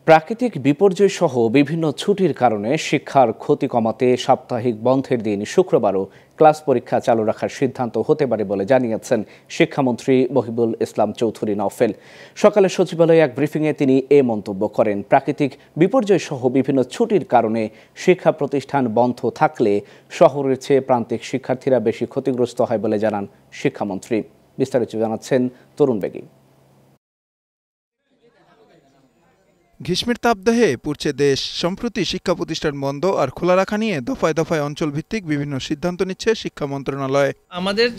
প্রাকৃতিক বিপর্যয় সহ বিভিন্ন ছুটির কারণে শিক্ষার ক্ষতি কমাতে সাপ্তাহিক বন্ধের দিন শুক্রবারও ক্লাস পরীক্ষা চালু রাখার সিদ্ধান্ত হতে পারে বলে জানিয়েছেন শিক্ষামন্ত্রী মহিবুল ইসলাম চৌধুরী নওফেল। সকালে সচিবালয়ে এক ব্রিফিংয়ে তিনি এ মন্তব্য করেন। প্রাকৃতিক বিপর্যয় সহ বিভিন্ন ছুটির কারণে শিক্ষা প্রতিষ্ঠান বন্ধ থাকলে শহরের চেয়ে প্রান্তিক শিক্ষার্থীরা বেশি ক্ষতিগ্রস্ত হয় বলে জানান শিক্ষামন্ত্রী। বিস্তারিত জানাচ্ছেন তরুণ বেগী। গ্রীষ্মের তাপদাহে পুড়ছে দেশ। সম্প্রতি শিক্ষা প্রতিষ্ঠান বন্ধ আর খোলা রাখা নিয়ে দফায় দফায় অঞ্চল ভিত্তিক বিভিন্ন সিদ্ধান্ত নিচ্ছে শিক্ষা মন্ত্রণালয়। আমাদের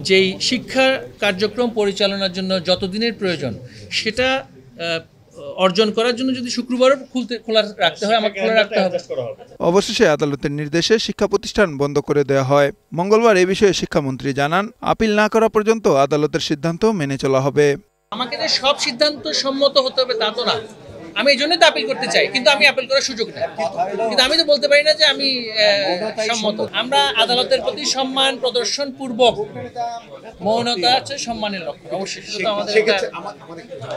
যেই শিক্ষা কার্যক্রম পরিচালনার জন্য যতদিনের প্রয়োজন সেটা অর্জন করার জন্য যদি শুক্রবারও খোলা রাখতে হয় আমাকে খোলা রাখতে হবে। অবশেষে আদালতের নির্দেশে শিক্ষা প্রতিষ্ঠান বন্ধ করে দেওয়া হয়। মঙ্গলবার এই বিষয়ে শিক্ষামন্ত্রী জানান, আপিল না করা পর্যন্ত আদালতের সিদ্ধান্ত মেনে চলা হবে। আমাকে যে সব সিদ্ধান্ত সম্মত হতে হবে তা তো না, আমি এই জন্যই তো আপিল করতে চাই, কিন্তু আমি আপিল করার সুযোগ নেই। কিন্তু আমি তো বলতে পারি না যে আমি সম্মত। আমরা আদালতের প্রতি সম্মান প্রদর্শন পূর্বক মৌনতা হচ্ছে সম্মানের লক্ষণ। অবশ্যই সেটা আমাদের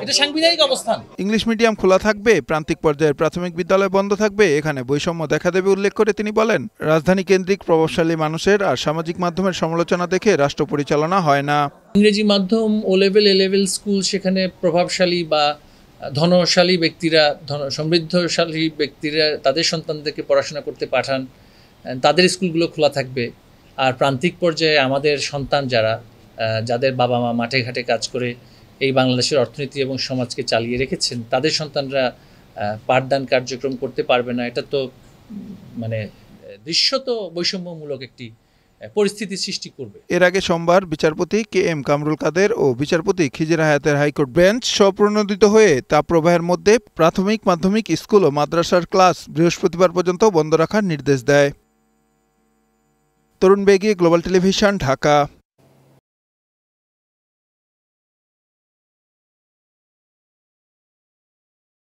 এটা সাংবিধানিক অবস্থান। ইংলিশ মিডিয়াম খোলা থাকবে, প্রান্তিক পর্যায়ের প্রাথমিক বিদ্যালয় বন্ধ থাকবে, এখানে বৈষম্য দেখা দেবে উল্লেখ করে তিনি বলেন, রাজধানী কেন্দ্রিক প্রভাবশালী মানুষের আর সামাজিক মাধ্যমের সমালোচনা দেখে রাষ্ট্র পরিচালনা হয় না। ইংরেজি মাধ্যম ও লেভেল এ লেভেল স্কুল, সেখানে প্রভাবশালী বা ধনশালী ব্যক্তিরা, সমৃদ্ধশালী ব্যক্তিরা তাদের সন্তানদেরকে পড়াশোনা করতে পাঠান, তাদের স্কুলগুলো খোলা থাকবে। আর প্রান্তিক পর্যায়ে আমাদের সন্তান যাদের বাবা মা মাঠে ঘাটে কাজ করে এই বাংলাদেশের অর্থনীতি এবং সমাজকে চালিয়ে রেখেছেন, তাদের সন্তানরা পাঠদান কার্যক্রম করতে পারবে না। এটা তো দৃশ্যত বৈষম্যমূলক একটি পরিস্থিতি সৃষ্টি করবে। এর আগে সোমবার বিচারপতি KM কামরুল কাদের ও বিচারপতি খিজির হায়াতের হাইকোর্ট বেঞ্চ স্বপ্রণোদিত হয়ে তাপপ্রবাহের মধ্যে প্রাথমিক, মাধ্যমিক স্কুল ও মাদ্রাসার ক্লাস বৃহস্পতিবার পর্যন্ত বন্ধ রাখার নির্দেশ দেয়। তরুণ বেগী, গ্লোবাল টেলিভিশন, ঢাকা।